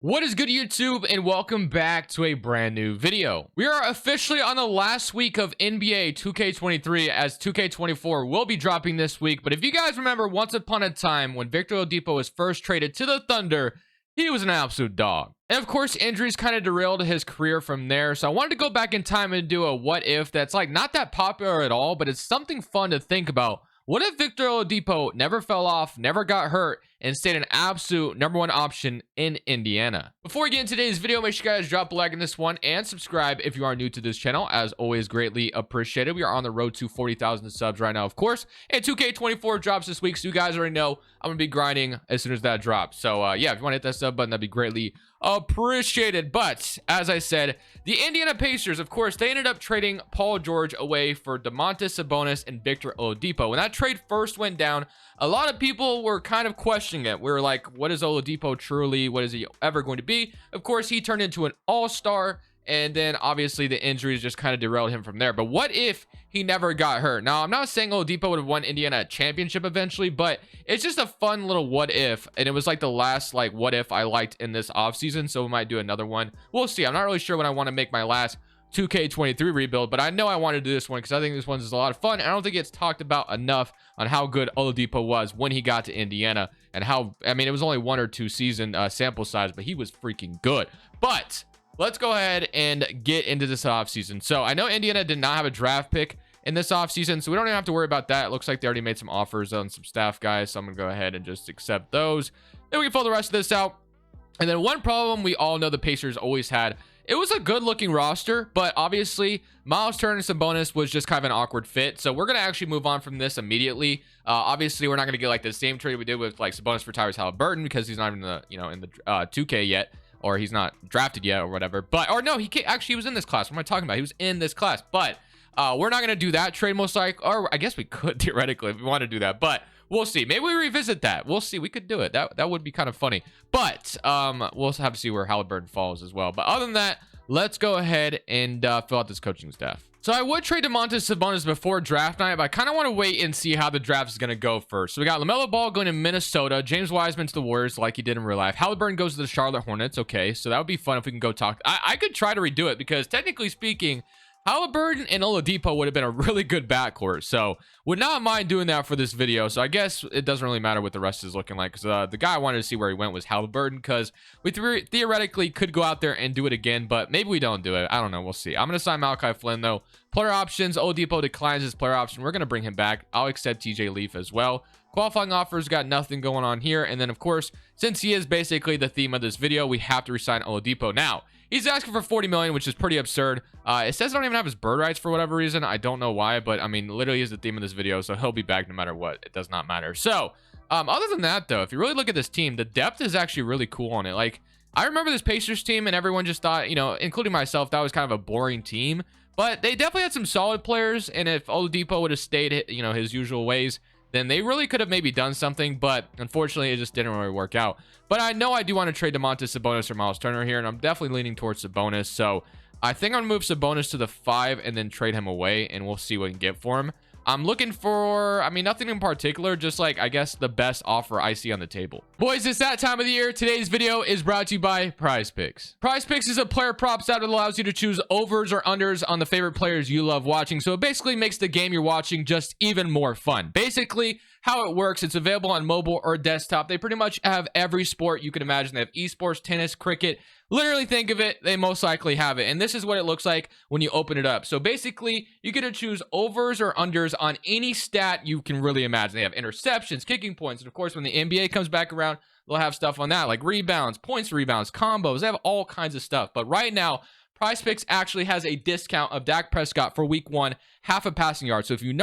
What is good, YouTube, and welcome back to a brand new video. We are officially on the last week of NBA 2K23 as 2K24 will be dropping this week. But if you guys remember, once upon a time when Victor Oladipo was first traded to the Thunder, he was an absolute dog. And of course, injuries kind of derailed his career from there. So I wanted to go back in time and do a what if that's like not that popular at all, but it's something fun to think about. What if Victor Oladipo never fell off, never got hurt, and stayed an absolute #1 option in Indiana? Before we get into today's video, make sure you guys drop a like on this one and subscribe if you are new to this channel. As always, greatly appreciated. We are on the road to 40,000 subs right now, of course. And 2K24 drops this week, so you guys already know I'm going to be grinding as soon as that drops. So, yeah, if you want to hit that sub button, that'd be greatly appreciated. But as I said, the Indiana Pacers, of course, they ended up trading Paul George away for Domantas Sabonis and Victor Oladipo. When that trade first went down, a lot of people were kind of questioning it. We were like, what is Oladipo truly? What is he ever going to be? Of course, he turned into an all-star, and then obviously the injuries just kind of derailed him from there. But what if he never got hurt? Now, I'm not saying Oladipo would have won Indiana a championship eventually, but it's just a fun little what if. And it was like the last like what if I liked in this offseason. So we might do another one. We'll see. I'm not really sure when I want to make my last 2K23 rebuild, but I know I want to do this one because I think this one's a lot of fun. And I don't think it's talked about enough on how good Oladipo was when he got to Indiana and how, I mean, it was only 1 or 2 season sample size, but he was freaking good. But let's go ahead and get into this offseason. So I know Indiana did not have a draft pick in this offseason, so we don't even have to worry about that. It looks like they already made some offers on some staff guys, so I'm going to go ahead and just accept those. Then we can fill the rest of this out. And then one problem we all know the Pacers always had, it was a good looking roster, but obviously Miles Turner and Sabonis was just kind of an awkward fit. So we're going to actually move on from this immediately. Obviously, we're not going to get like the same trade we did with like Sabonis for Tyrese Halliburton because he's not even in the 2K yet. Or he's not drafted yet or whatever. But, or no, actually, he was in this class. What am I talking about? He was in this class. But we're not going to do that trade most likely. Or I guess we could theoretically if we want to do that. But we'll see. Maybe we revisit that. We'll see. We could do it. That would be kind of funny. But we'll have to see where Halliburton falls as well. But other than that, let's go ahead and fill out this coaching staff. So I would trade Domantas Sabonis before draft night, but I kind of want to wait and see how the draft is going to go first. So we got LaMelo Ball going to Minnesota, James Wiseman to the Warriors like he did in real life. Halliburton goes to the Charlotte Hornets. Okay, so that would be fun if we can go talk. I could try to redo it because technically speaking, Halliburton and Oladipo would have been a really good backcourt. So would not mind doing that for this video. So I guess it doesn't really matter what the rest is looking like because the guy I wanted to see where he went was Halliburton because we theoretically could go out there and do it again, but maybe we don't do it. I don't know. We'll see. I'm going to sign Malachi Flynn though. Player options. Oladipo declines his player option. We're going to bring him back. I'll accept TJ Leaf as well. Qualifying offers, got nothing going on here. And then of course, since he is basically the theme of this video, we have to resign Oladipo. Now, he's asking for 40 million, which is pretty absurd. It says I don't even have his bird rights for whatever reason. I don't know why, but I mean, literally is the theme of this video, so he'll be back no matter what. It does not matter. So, other than that, though, if you really look at this team, the depth is actually really cool on it. Like, I remember this Pacers team, and everyone just thought, including myself, that was kind of a boring team. But they definitely had some solid players, and if Oladipo would have stayed, his usual ways, then they really could have maybe done something, but unfortunately, it just didn't really work out. But I know I do want to trade Domantas Sabonis or Miles Turner here, and I'm definitely leaning towards Sabonis. So I think I'm going to move Sabonis to the 5 and then trade him away, and we'll see what we can get for him. I'm looking for, nothing in particular, just like, I guess, the best offer I see on the table. Boys, it's that time of the year. Today's video is brought to you by Prize Picks. Prize Picks is a player props app that allows you to choose overs or unders on the favorite players you love watching. So it basically makes the game you're watching just even more fun. Basically, how it works, it's available on mobile or desktop. They pretty much have every sport you can imagine. They have esports, tennis, cricket. Literally think of it, they most likely have it. And this is what it looks like when you open it up. So basically, you get to choose overs or unders on any stat you can really imagine. They have interceptions, kicking points, and of course, when the NBA comes back around, they'll have stuff on that, like rebounds, points, rebounds, combos. They have all kinds of stuff. But right now, PrizePicks actually has a discount of Dak Prescott for week 1, half a passing yard. So if you've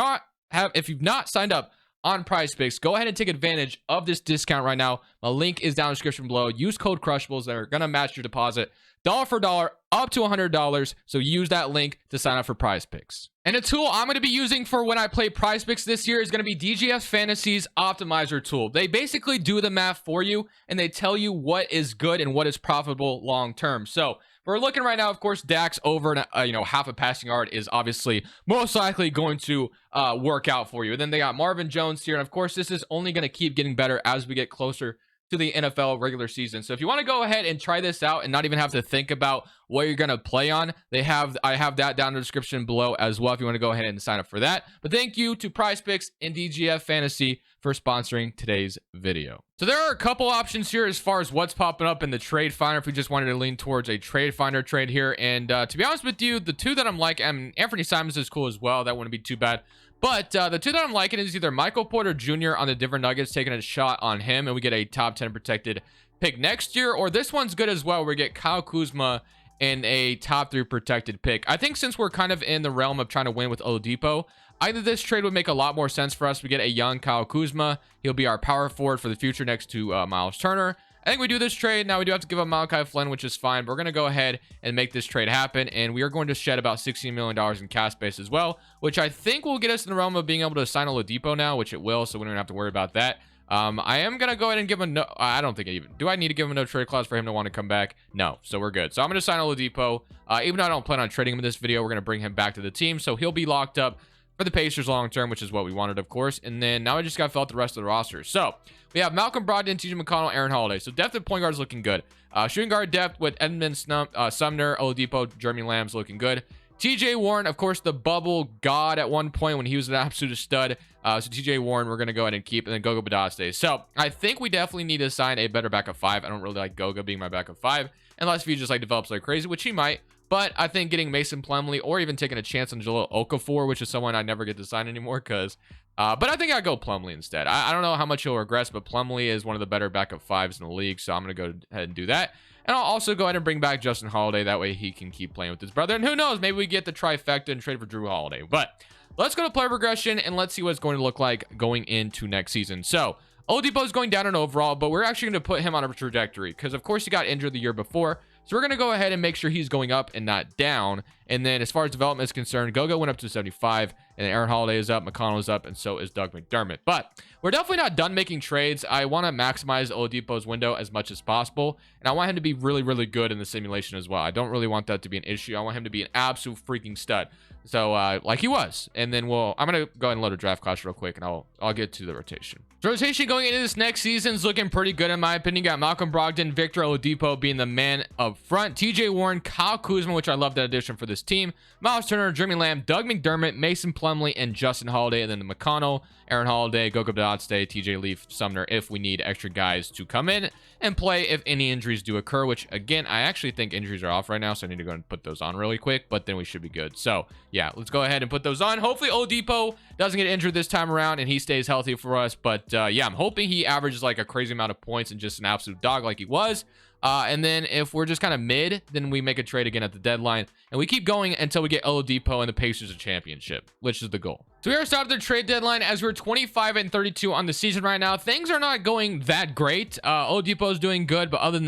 not signed up on PrizePicks, go ahead and take advantage of this discount right now. My link is down in the description below. Use code Crushables. They're going to match your deposit dollar for dollar up to $100. So use that link to sign up for PrizePicks. And a tool I'm going to be using for when I play PrizePicks this year is going to be DGF Fantasy's Optimizer tool. They basically do the math for you and they tell you what is good and what is profitable long term. So we're looking right now, of course, Dax over half a passing yard is obviously most likely going to work out for you. And then they got Marvin Jones here. And of course, this is only going to keep getting better as we get closer to the NFL regular season. So if you want to go ahead and try this out and not even have to think about what you're going to play on, I have that down in the description below as well if you want to go ahead and sign up for that. But thank you to PrizePicks and DGF Fantasy for sponsoring today's video. So there are a couple options here as far as what's popping up in the trade finder if we just wanted to lean towards a trade finder trade here. And to be honest with you, the two that I'm liking, I mean, Anthony Simons is cool as well. That wouldn't be too bad. But the two that I'm liking is either Michael Porter Jr. on the Denver Nuggets, taking a shot on him, and we get a top 10 protected pick next year. Or this one's good as well, where we get Kyle Kuzma and a top 3 protected pick. I think since we're kind of in the realm of trying to win with Oladipo, either this trade would make a lot more sense for us. We get a young Kyle Kuzma. He'll be our power forward for the future next to Miles Turner. I think we do this trade. Now we do have to give up Malachi Flynn, which is fine. But we're going to go ahead and make this trade happen. And we are going to shed about $16 million in cap space as well, which I think will get us in the realm of being able to sign Oladipo now, which it will. So we don't have to worry about that. I am going to go ahead and give him no, I don't think do I need to give him a no trade clause for him to want to come back? No. So we're good. So I'm going to sign Oladipo. Even though I don't plan on trading him in this video, we're going to bring him back to the team. So he'll be locked up for the Pacers long term, which is what we wanted, of course. And then now I just got to fill out the rest of the roster. So we have Malcolm Brogdon, TJ McConnell, Aaron Holiday. So depth at point guard is looking good. Shooting guard depth with Edmund Sumner, Oladipo, Jeremy Lamb's looking good. TJ Warren, of course, the bubble god at one point when he was an absolute stud. So TJ Warren, we're going to go ahead and keep, and then Goga Badaste. So I think we definitely need to sign a better backup 5. I don't really like Goga being my backup 5, unless if he just like develops like crazy, which he might. But I think getting Mason Plumlee or even taking a chance on Jahlil Okafor, which is someone I never get to sign anymore, because but I think I'll go Plumlee instead. I don't know how much he'll regress, but Plumlee is one of the better backup 5s in the league, so I'm going to go ahead and do that. And I'll also go ahead and bring back Justin Holiday. That way he can keep playing with his brother. And who knows, maybe we get the trifecta and trade for Drew Holiday. But let's go to player progression, and let's see what it's going to look like going into next season. So Oladipo is going down in overall, but we're actually going to put him on a trajectory because, of course, he got injured the year before. So we're going to go ahead and make sure he's going up and not down. And then as far as development is concerned, Goga went up to 75, and Aaron Holiday is up, McConnell is up, and so is Doug McDermott. But we're definitely not done making trades. I want to maximize Oladipo's window as much as possible, and I want him to be really, really good in the simulation as well. I don't really want that to be an issue. I want him to be an absolute freaking stud. So like he was. And then I'm going to go ahead and load a draft class real quick, and I'll get to the rotation. The rotation going into this next season is looking pretty good in my opinion. You got Malcolm Brogdon, Victor Oladipo being the man up front, TJ Warren, Kyle Kuzma, which I love that addition for this team, Miles Turner, Jeremy Lamb, Doug McDermott, Mason Plumlee, and Justin Holiday, and then the McConnell, Aaron Holiday, Goga Badaste, TJ Leaf, Sumner, if we need extra guys to come in and play if any injuries do occur, which again, I actually think injuries are off right now, so I need to go and put those on really quick, but then we should be good. So yeah, let's go ahead and put those on. Hopefully Oladipo doesn't get injured this time around and he stays healthy for us, but yeah, I'm hoping he averages like a crazy amount of points and just an absolute dog like he was. And then if we're just kind of mid, then we make a trade again at the deadline. And we keep going until we get Oladipo and the Pacers a championship, which is the goal. So we are starting the trade deadline as we're 25-32 on the season right now. Things are not going that great. Oladipo is doing good, but other than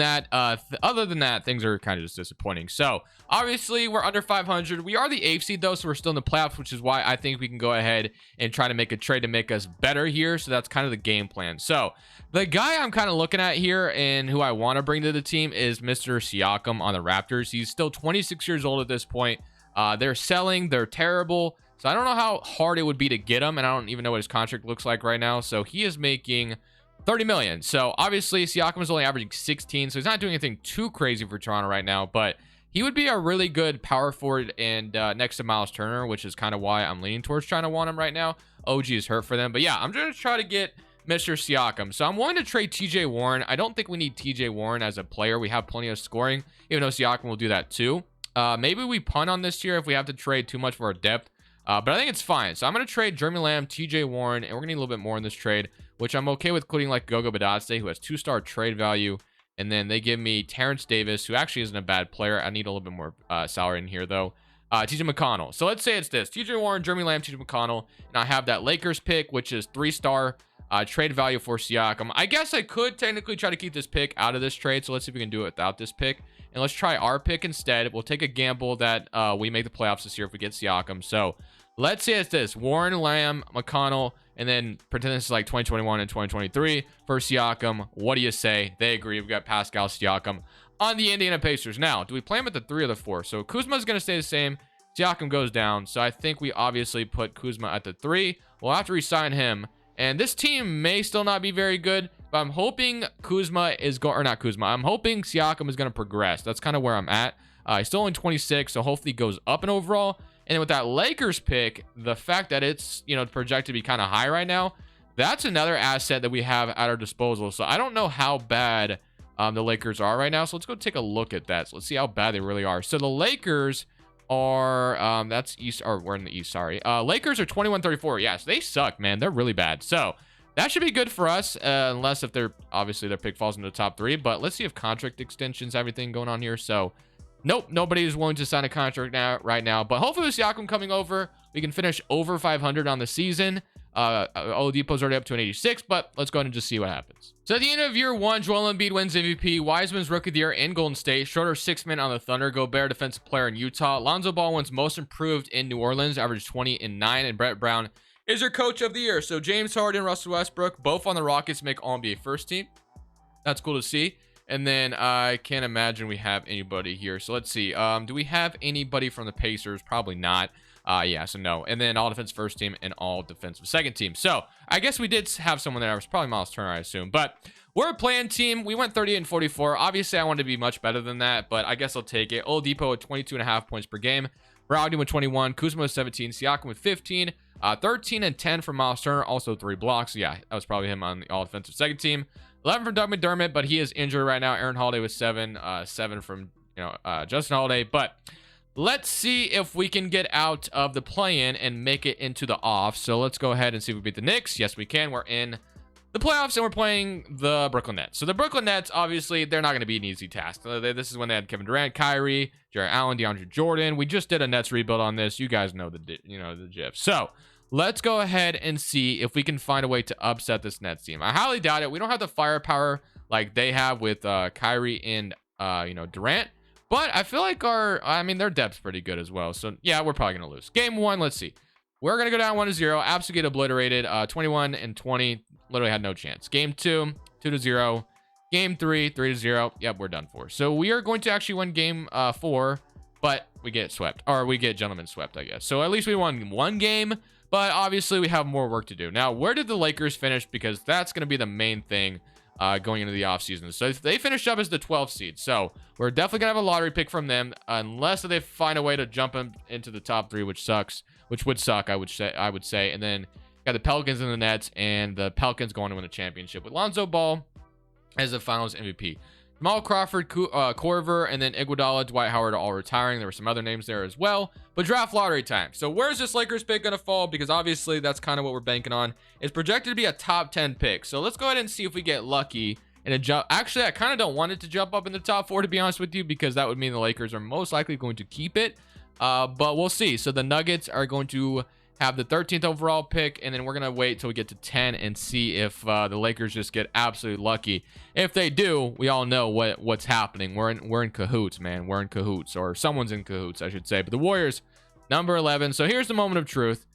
that, things are kind of just disappointing. So obviously we're under 500. We are the 8th seed though, so we're still in the playoffs, which is why I think we can go ahead and try to make a trade to make us better here. So that's kind of the game plan. So the guy I'm kind of looking at here and who I want to bring to the team is Mr. Siakam on the Raptors. He's still 26 years old at this point. They're selling. They're terrible. So I don't know how hard it would be to get him, and I don't even know what his contract looks like right now. So he is making $30 million. So obviously Siakam is only averaging 16, so he's not doing anything too crazy for Toronto right now, but he would be a really good power forward and next to Miles Turner, which is kind of why I'm leaning towards trying to want him right now. OG is hurt for them, but yeah, I'm going to try to get Mr. Siakam. So I'm willing to trade TJ Warren. I don't think we need TJ Warren as a player. We have plenty of scoring, even though Siakam will do that too. Maybe we punt on this year if we have to trade too much for our depth. But I think it's fine. So I'm going to trade Jeremy Lamb, TJ Warren, and we're going to need a little bit more in this trade, which I'm okay with including like Goga Badaste, who has 2-star trade value. And then they give me Terrence Davis, who actually isn't a bad player. I need a little bit more salary in here, though. TJ McConnell. So let's say it's this. TJ Warren, Jeremy Lamb, TJ McConnell. And I have that Lakers pick, which is 3-star trade value for Siakam. I guess I could technically try to keep this pick out of this trade. So let's see if we can do it without this pick. And let's try our pick instead. We'll take a gamble that we make the playoffs this year if we get Siakam. So let's say it's this. Warren, Lamb, McConnell, and then pretend this is like 2021 and 2023 for Siakam. What do you say? They agree. We've got Pascal Siakam on the Indiana Pacers. Now, do we play him at the 3 or the 4? So Kuzma's going to stay the same. Siakam goes down. So I think we obviously put Kuzma at the 3. We'll have to re-sign him. And this team may still not be very good, but I'm hoping Kuzma is going, or not Kuzma, I'm hoping Siakam is going to progress. That's kind of where I'm at. He's still only 26, so hopefully he goes up in overall. And then with that Lakers pick, the fact that it's, you know, projected to be kind of high right now, that's another asset that we have at our disposal. So I don't know how bad the Lakers are right now. So let's go take a look at that. So let's see how bad they really are. So the Lakers are, that's East, or we're in the East, sorry. Lakers are 21-34. Yeah, so they suck, man. They're really bad. So that should be good for us, unless if they're, obviously their pick falls into the top 3. But let's see if contract extensions, everything going on here. So nope, nobody is willing to sign a contract right now. But hopefully with Siakam coming over, we can finish over 500 on the season. Oladipo's already up to an 86, but let's go ahead and just see what happens. So at the end of year 1, Joel Embiid wins MVP, Wiseman's Rookie of the Year in Golden State, Schroeder 6th man on the Thunder, Gobert Defensive Player in Utah, Lonzo Ball wins Most Improved in New Orleans, averaged 20 and 9, and Brett Brown is your Coach of the Year. So James Harden, Russell Westbrook, both on the Rockets, make All-NBA first team. That's cool to see. And then I can't imagine we have anybody here. So let's see. Do we have anybody from the Pacers? Probably not. Yeah, so no. And then all defense first team and all defensive second team. So I guess we did have someone there. It was probably Miles Turner, I assume. But we're a playing team. We went 38-44. Obviously, I wanted to be much better than that, but I guess I'll take it. Oladipo at 22.5 points per game. Brogdon with 21. Kuzma with 17. Siakam with 15. 13 and 10 from Miles Turner. Also 3 blocks. Yeah, that was probably him on the all defensive second team. 11 from Doug McDermott, but he is injured right now. Aaron Holiday with 7. 7 from Justin Holiday. But let's see if we can get out of the play-in and make it into the off. So let's go ahead and see if we beat the Knicks. Yes, we can. We're in the playoffs, and we're playing the Brooklyn Nets. So the Brooklyn Nets, obviously, they're not going to be an easy task. This is when they had Kevin Durant, Kyrie, Jarrett Allen, DeAndre Jordan. We just did a Nets rebuild on this. You guys know the gif. So let's go ahead and see if we can find a way to upset this Nets team. I highly doubt it. We don't have the firepower like they have with Kyrie and Durant. But I feel like their depth's pretty good as well. So, yeah, we're probably going to lose. Game 1, let's see. We're going to go down 1-0. Absolutely get obliterated. 21 and 20. Literally had no chance. Game 2, 2-0. Game 3, 3-0. Yep, we're done for. So, we are going to actually win game 4, but we get swept. Or we get gentlemen swept, I guess. So, at least we won 1 game. But, obviously, we have more work to do. Now, where did the Lakers finish? Because that's going to be the main thing going into the offseason. So they finished up as the 12th seed. So we're definitely going to have a lottery pick from them unless they find a way to jump them into the top 3, which would suck, I would say. And then got the Pelicans and the Nets, and the Pelicans going to win a championship with Lonzo Ball as the finals MVP. Jamal Crawford, Korver, and then Iguodala, Dwight Howard are all retiring. There were some other names there as well. But draft lottery time. So where's this Lakers pick going to fall? Because obviously that's kind of what we're banking on. It's projected to be a top 10 pick. So let's go ahead and see if we get lucky. And a jump. Actually, I kind of don't want it to jump up in the top 4, to be honest with you, because that would mean the Lakers are most likely going to keep it. But we'll see. So the Nuggets are going to have the 13th overall pick, and then we're gonna wait till we get to 10 and see if the Lakers just get absolutely lucky. If they do, we all know what's happening. We're in cahoots, man. We're in cahoots, or someone's in cahoots, I should say. But the Warriors, number 11. So here's the moment of truth.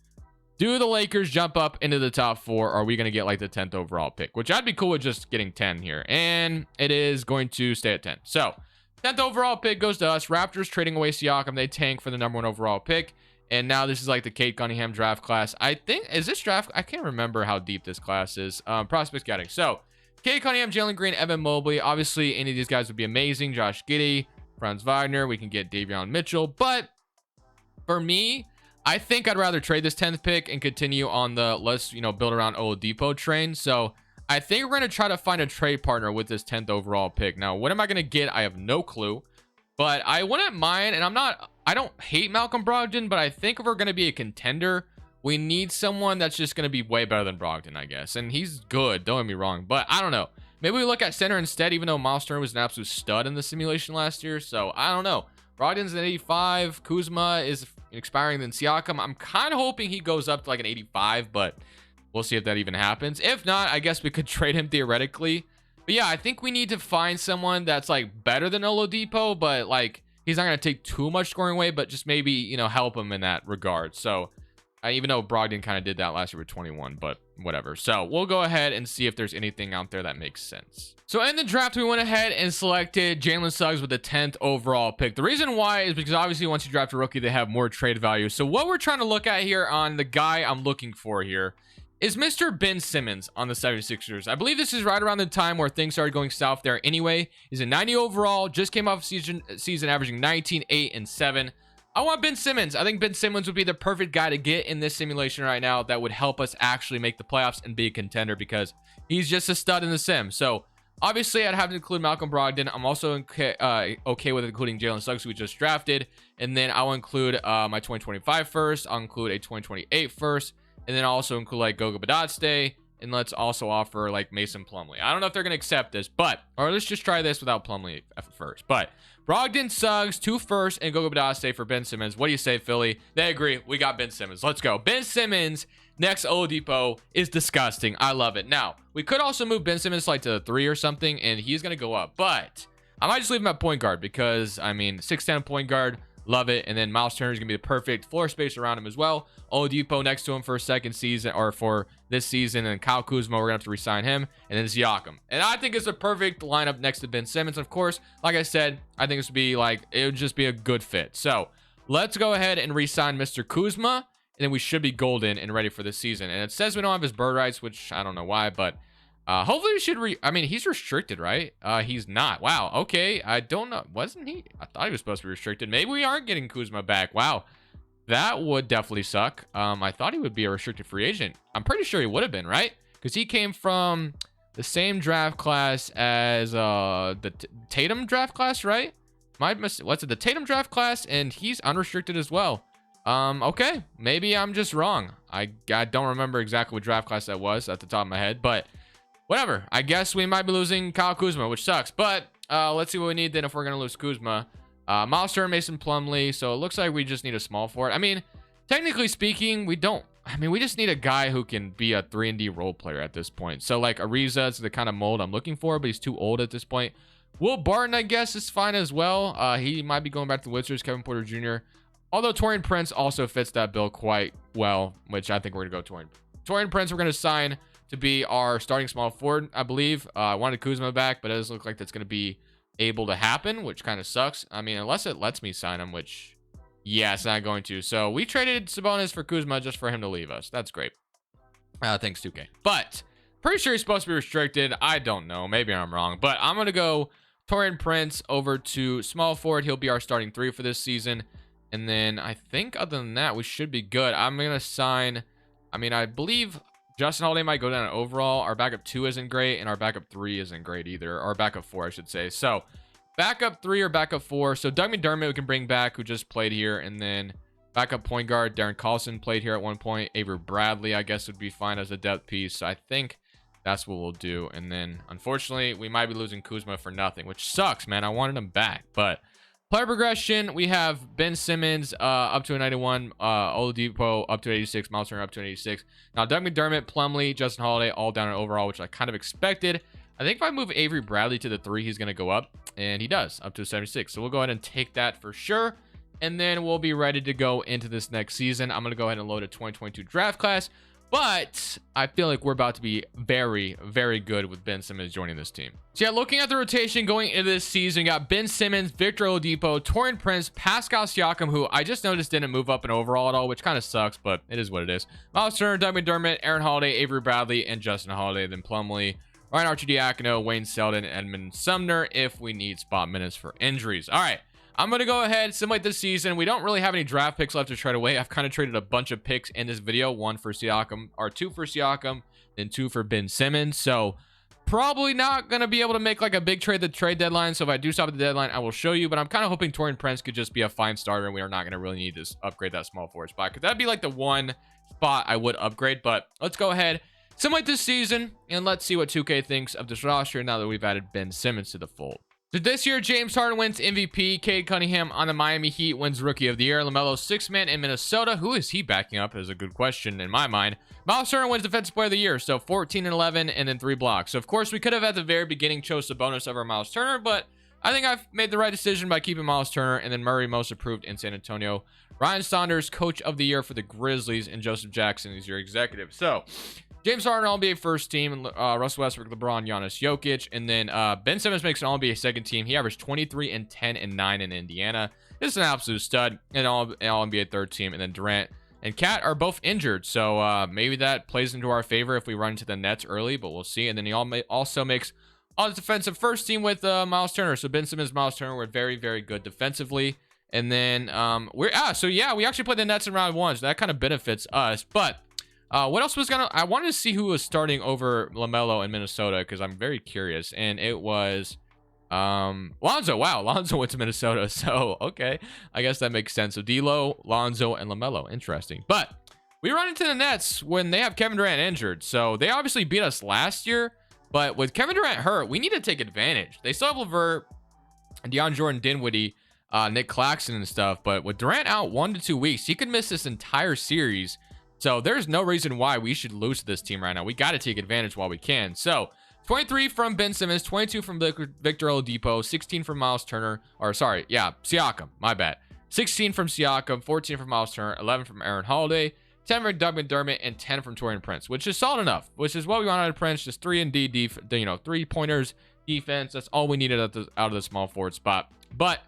Do the Lakers jump up into the top 4, or are we gonna get like the 10th overall pick? Which I'd be cool with just getting 10 here, and it is going to stay at 10. So 10th overall pick goes to us. Raptors trading away Siakam. They tank for the number 1 overall pick. And now this is like the Kate Cunningham draft class. I think, is this draft? I can't remember how deep this class is. Prospect scouting. So, Kate Cunningham, Jalen Green, Evan Mobley. Obviously, any of these guys would be amazing. Josh Giddey, Franz Wagner. We can get Davion Mitchell. But for me, I think I'd rather trade this 10th pick and continue on the let's, build around Oladipo train. So, I think we're going to try to find a trade partner with this 10th overall pick. Now, what am I going to get? I have no clue. But I wouldn't mind, and I don't hate Malcolm Brogdon, but I think if we're going to be a contender, we need someone that's just going to be way better than Brogdon, I guess. And he's good, don't get me wrong, but I don't know. Maybe we look at center instead, even though Miles Turner was an absolute stud in the simulation last year. So I don't know. Brogdon's an 85. Kuzma is expiring than Siakam. I'm kind of hoping he goes up to like an 85, but we'll see if that even happens. If not, I guess we could trade him theoretically. But yeah, I think we need to find someone that's like better than Oladipo, but like he's not going to take too much scoring away, but just maybe, help him in that regard. So even though Brogdon kind of did that last year with 21, but whatever. So we'll go ahead and see if there's anything out there that makes sense. So in the draft, we went ahead and selected Jalen Suggs with the 10th overall pick. The reason why is because obviously once you draft a rookie, they have more trade value. So what we're trying to look at here on the guy I'm looking for here is Mr. Ben Simmons on the 76ers. I believe this is right around the time where things started going south there anyway. He's a 90 overall, just came off season averaging 19, 8, and 7. I want Ben Simmons. I think Ben Simmons would be the perfect guy to get in this simulation right now that would help us actually make the playoffs and be a contender because he's just a stud in the sim. So obviously I'd have to include Malcolm Brogdon. I'm also okay with including Jalen Suggs, who we just drafted. And then I'll include my 2025 first. I'll include a 2028 first. And then I'll also include like Goga Badotste. And let's also offer like Mason Plumlee. I don't know if they're going to accept this, or let's just try this without Plumlee at first. But Brogdon, Suggs, 2 firsts, and Goga Badotste for Ben Simmons. What do you say, Philly? They agree. We got Ben Simmons. Let's go. Ben Simmons next Oladipo is disgusting. I love it. Now, we could also move Ben Simmons like to 3 or something, and he's going to go up. But I might just leave him at point guard because, I mean, 6'10" point guard. Love it. And then Miles Turner is going to be the perfect floor space around him as well. Oladipo next to him for a second season or for this season. And Kyle Kuzma, we're going to have to re-sign him. And then Siakam. And I think it's a perfect lineup next to Ben Simmons. Of course, like I said, I think this would be like, it would just be a good fit. So let's go ahead and re-sign Mr. Kuzma. And then we should be golden and ready for this season. And it says we don't have his bird rights, which I don't know why, but hopefully we should I mean, he's restricted, right? He's not. Wow. Okay. I don't know. Wasn't he? I thought he was supposed to be restricted. Maybe we aren't getting Kuzma back. Wow. That would definitely suck. I thought he would be a restricted free agent. I'm pretty sure he would have been, right? Because he came from the same draft class as the Tatum draft class, right? What's it? The Tatum draft class, and he's unrestricted as well. Okay. Maybe I'm just wrong. I don't remember exactly what draft class that was at the top of my head, but whatever. I guess we might be losing Kyle Kuzma, which sucks. But let's see what we need then if we're going to lose Kuzma. Miles Turner, Mason Plumlee. So it looks like we just need a small forward. I mean, technically speaking, we don't. I mean, we just need a guy who can be a 3-and-D role player at this point. So like Ariza is the kind of mold I'm looking for, but he's too old at this point. Will Barton, I guess, is fine as well. He might be going back to the Wizards. Kevin Porter Jr. Although Taurean Prince also fits that bill quite well, which I think we're going to go Taurean Prince. We're going to sign to be our starting small forward, I believe. I wanted Kuzma back, but it doesn't look like that's going to be able to happen, which kind of sucks. I mean, unless it lets me sign him, which, yeah, it's not going to. So we traded Sabonis for Kuzma just for him to leave us. That's great. Thanks, 2K. But pretty sure he's supposed to be restricted. I don't know. Maybe I'm wrong. But I'm going to go Taurean Prince over to small forward. He'll be our starting 3 for this season. And then I think other than that, we should be good. I'm going to sign, I mean, I believe Justin Holiday might go down overall. Our backup 2 isn't great, and our backup 3 isn't great either. Or backup 4, I should say. So, backup 3 or backup 4. So, Doug McDermott we can bring back, who just played here. And then backup point guard, Darren Collison played here at one point. Avery Bradley, I guess, would be fine as a depth piece. So, I think that's what we'll do. And then, unfortunately, we might be losing Kuzma for nothing, which sucks, man. I wanted him back. But player progression, we have Ben Simmons up to a 91, Oladipo up to 86, Miles Turner up to an 86. Now, Doug McDermott, Plumlee, Justin Holiday, all down in overall, which I kind of expected. I think if I move Avery Bradley to the 3, he's going to go up, and he does, up to a 76. So we'll go ahead and take that for sure, and then we'll be ready to go into this next season. I'm going to go ahead and load a 2022 draft class, but I feel like we're about to be very, very good with Ben Simmons joining this team. So yeah, looking at the rotation going into this season, we got Ben Simmons, Victor Oladipo, Taurean Prince, Pascal Siakam, who I just noticed didn't move up in overall at all, which kind of sucks, but it is what it is. Miles Turner, Doug McDermott, Aaron Holiday, Avery Bradley, and Justin Holiday, then Plumlee, Ryan Arcidiacono, Wayne Selden, and Edmund Sumner if we need spot minutes for injuries. All right. I'm going to go ahead, simulate this season. We don't really have any draft picks left to trade away. I've kind of traded a bunch of picks in this video. 1 for Siakam, or 2 for Siakam, then 2 for Ben Simmons. So probably not going to be able to make like a big trade at the trade deadline. So if I do stop at the deadline, I will show you. But I'm kind of hoping Taurean Prince could just be a fine starter, and we are not going to really need to upgrade that small forward spot, because that'd be like the one spot I would upgrade. But let's go ahead, simulate this season, and let's see what 2K thinks of this roster now that we've added Ben Simmons to the fold. So this year, James Harden wins MVP. Cade Cunningham on the Miami Heat wins Rookie of the Year. LaMelo, 6th man in Minnesota. Who is he backing up is a good question in my mind. Miles Turner wins Defensive Player of the Year. So 14 and 11 and then 3 blocks. So of course, we could have at the very beginning chose Sabonis over Miles Turner, but I think I've made the right decision by keeping Miles Turner, and then Murray most approved in San Antonio. Ryan Saunders, Coach of the Year for the Grizzlies, and Joseph Jackson is your executive. So James Harden, All-NBA first team, and Russell Westbrook, LeBron, Giannis, Jokic, and then Ben Simmons makes an All-NBA second team. He averaged 23 and 10 and 9 in Indiana. This is an absolute stud. And All-NBA third team, and then Durant and Cat are both injured. So maybe that plays into our favor if we run into the nets early, but we'll see. And then he also makes all the defensive first team with Miles Turner. So Ben Simmons, Miles Turner were very, very good defensively. And then we actually played the Nets in round 1, so that kind of benefits us. But what else was I wanted to see who was starting over LaMelo in Minnesota, because I'm very curious. And it was Lonzo. Wow, Lonzo went to Minnesota. So okay, I guess that makes sense. So D'Lo, Lonzo, and LaMelo. Interesting. But we run into the Nets when they have Kevin Durant injured. So they obviously beat us last year, but with Kevin Durant hurt, we need to take advantage. They still have LeVert, Deion Jordan, Dinwiddie, Nick Claxton and stuff, but with Durant out 1 to 2 weeks, he could miss this entire series. So there's no reason why we should lose to this team right now. We got to take advantage while we can. So 23 from Ben Simmons, 22 from Victor Oladipo, 16 from Miles Turner, or sorry, yeah, Siakam, my bad. 16 from Siakam, 14 from Miles Turner, 11 from Aaron Holiday, 10 from Doug McDermott, and 10 from Taurean Prince, which is solid enough, which is what we want out of Prince. Just 3 and D, 3-pointers defense. That's all we needed out of the small forward spot. But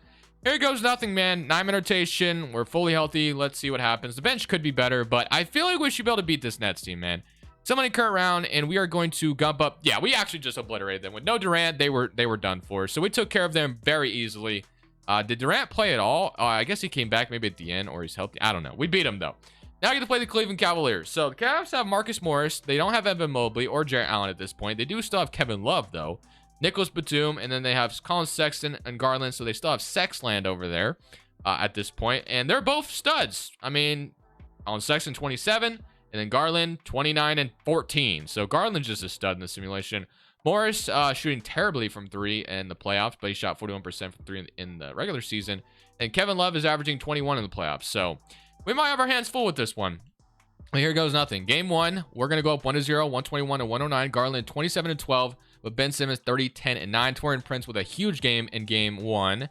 here goes nothing, man. 9-minute rotation. We're fully healthy. Let's see what happens. The bench could be better, but I feel like we should be able to beat this Nets team, man. Somebody current round, and we are going to gump up. Yeah, we actually just obliterated them. With no Durant, they were done for. So we took care of them very easily. Did Durant play at all? I guess he came back maybe at the end, or he's healthy. I don't know. We beat him, though. Now we get to play the Cleveland Cavaliers. So the Cavs have Marcus Morris. They don't have Evan Mobley or Jarrett Allen at this point. They do still have Kevin Love, though. Nicholas Batum, and then they have Colin Sexton and Garland, so they still have Sexland over there at this point, and they're both studs. I mean, Colin Sexton 27, and then Garland 29 and 14. So Garland's just a stud in the simulation. Morris shooting terribly from 3 in the playoffs, but he shot 41% from 3 in the regular season, and Kevin Love is averaging 21 in the playoffs. So we might have our hands full with this one. And here goes nothing. Game 1, we're going to go up 1-0, 121 and 109. Garland 27 and 12. With Ben Simmons 30, 10, and 9. Taurean Prince with a huge game in game 1.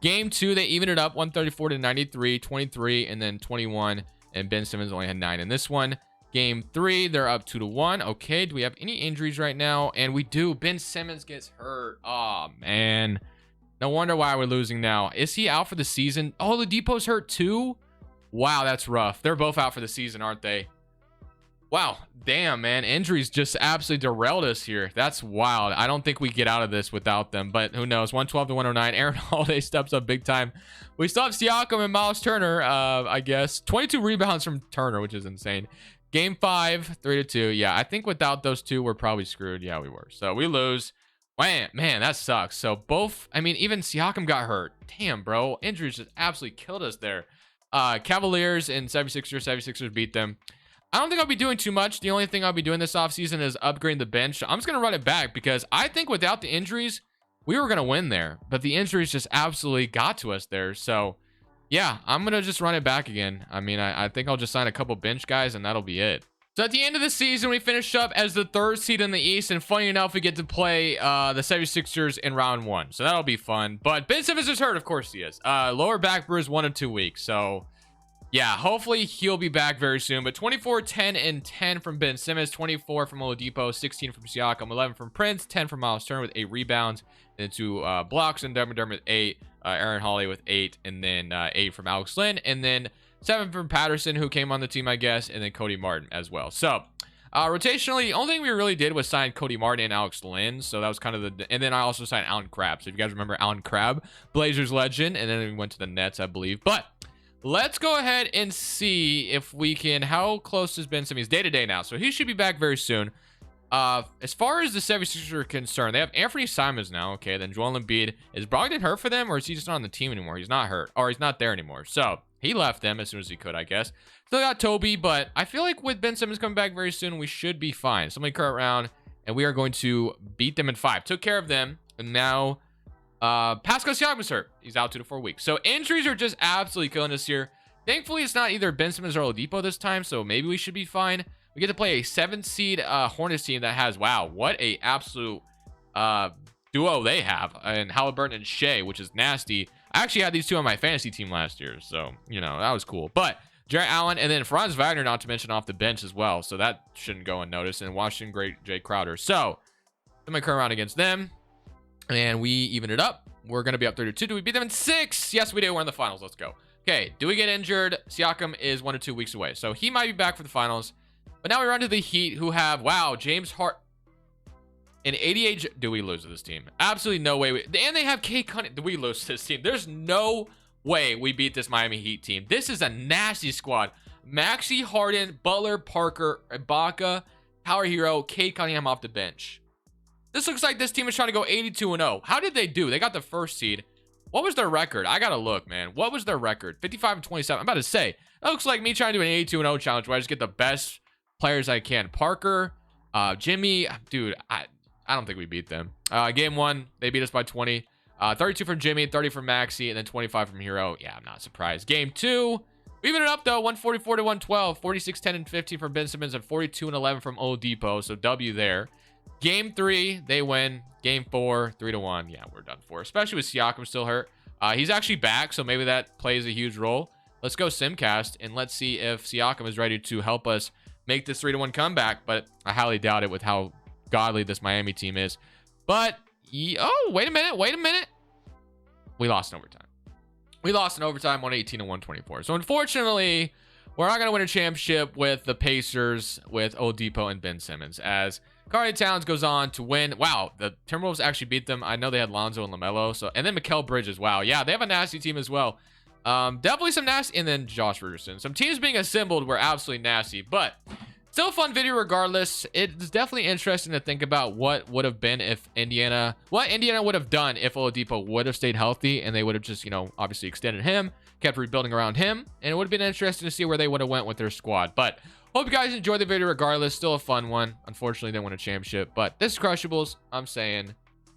Game 2, they evened it up 134 to 93, 23, and then 21. And Ben Simmons only had 9 in this one. Game 3, they're up 2 to 1. Okay, do we have any injuries right now? And we do. Ben Simmons gets hurt. Oh, man. No wonder why we're losing now. Is he out for the season? Oh, Oladipo's hurt too? Wow, that's rough. They're both out for the season, aren't they? Wow, damn, man. Injuries just absolutely derailed us here. That's wild. I don't think we get out of this without them, but who knows? 112 to 109. Aaron Holiday steps up big time. We still have Siakam and Miles Turner, I guess. 22 rebounds from Turner, which is insane. Game 5, 3 to 2. Yeah, I think without those two, we're probably screwed. Yeah, we were. So we lose. Man, that sucks. So both, I mean, even Siakam got hurt. Damn, bro. Injuries just absolutely killed us there. Cavaliers and 76ers beat them. I don't think I'll be doing too much. The only thing I'll be doing this offseason is upgrading the bench. I'm just going to run it back because I think without the injuries, we were going to win there. But the injuries just absolutely got to us there. So, yeah, I'm going to just run it back again. I mean, I think I'll just sign a couple bench guys, and that'll be it. So at the end of the season, we finished up as the 3rd seed in the East. And funny enough, we get to play the 76ers in round 1. So that'll be fun. But Ben Simmons is hurt. Of course he is. Lower back bruise 1 to 2 weeks. So yeah, hopefully he'll be back very soon. But 24, 10, and 10 from Ben Simmons, 24 from Oladipo, 16 from Siakam, 11 from Prince, 10 from Miles Turner with 8 rebounds, and 2 blocks, and Doug McDermott with 8, Aaron Holiday with 8, and then 8 from Alex Len, and then 7 from Patterson, who came on the team, I guess, and then Cody Martin as well. So rotationally, the only thing we really did was sign Cody Martin and Alex Len. So that was kind of and then I also signed Allen Crabbe. So if you guys remember Allen Crabbe, Blazers legend, and then we went to the Nets, I believe. But let's go ahead and see if we can. How close has Ben Simmons? Day-to-day now, so he should be back very soon. As far as the 76ers are concerned, they have Anthony Simons now. Okay, then Joel Embiid. Is Brogdon hurt for them, or is he just not on the team anymore? He's not hurt, or he's not there anymore. So he left them as soon as he could, I guess. Still got Toby, but I feel like with Ben Simmons coming back very soon, we should be fine. Somebody current round, and we are going to beat them in 5. Took care of them, and now Pascal Siakam's hurt. He's out 2 to 4 weeks. So injuries are just absolutely killing us here. Thankfully, it's not either Ben Simmons or Oladipo this time, so maybe we should be fine. We get to play a 7th seed Hornets team that has, wow, what a absolute duo they have. And Halliburton and Shea, which is nasty. I actually had these two on my fantasy team last year, so, you know, that was cool. But Jarrett Allen, and then Franz Wagner, not to mention off the bench as well, so that shouldn't go unnoticed. And Washington, great Jay Crowder. So, I'm going to come around against them, and we even it up. We're going to be up 32. Do we beat them in 6? Yes, we do. We're in the finals. Let's go. Okay, do we get injured? Siakam is 1 to 2 weeks away, so he might be back for the finals. But now we run to the Heat, who have, wow, James Hart. In 88, do we lose to this team? Absolutely no way. And they have Kate Cunningham. Do we lose to this team? There's no way we beat this Miami Heat team. This is a nasty squad. Maxey, Harden, Butler, Parker, Ibaka, Power Hero, Kate Cunningham off the bench. This looks like this team is trying to go 82-0. How did they do? They got the first seed. What was their record? I gotta look, man. What was their record? 55-27. I'm about to say, that looks like me trying to do an 82-0 challenge where I just get the best players I can. Parker, Jimmy, dude, I don't think we beat them. Game 1, they beat us by 20. 32 from Jimmy, 30 from Maxey, and then 25 from Hero. Yeah, I'm not surprised. Game 2, we even it up though. 144-112, 46-10 and 15 from Ben Simmons, and 42-11 from Oladipo. So W there. Game 3, they win. Game 4, 3-1. Yeah, we're done for. Especially with Siakam still hurt. He's actually back, so maybe that plays a huge role. Let's go Simcast, and let's see if Siakam is ready to help us make this 3-1 comeback. But I highly doubt it with how godly this Miami team is. But, oh, wait a minute. We lost in overtime. We lost in overtime, 118-124. So, unfortunately, we're not going to win a championship with the Pacers, with Oladipo and Ben Simmons, as Karl Towns goes on to win. Wow, the Timberwolves actually beat them. I know they had Lonzo and LaMelo, so, and then Mikal Bridges. Wow, yeah, they have a nasty team as well. Definitely some nasty, and then Josh Richardson. Some teams being assembled were absolutely nasty, but still a fun video regardless. It's definitely interesting to think about what would have been if Indiana would have done if Oladipo would have stayed healthy, and they would have just, you know, obviously extended him, kept rebuilding around him, and it would have been interesting to see where they would have went with their squad. But hope you guys enjoyed the video regardless. Still a fun one. Unfortunately, didn't win a championship, but this is Crushables. I'm saying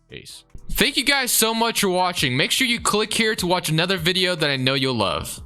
peace. Thank you guys so much for watching. Make sure you click here to watch another video that I know you'll love.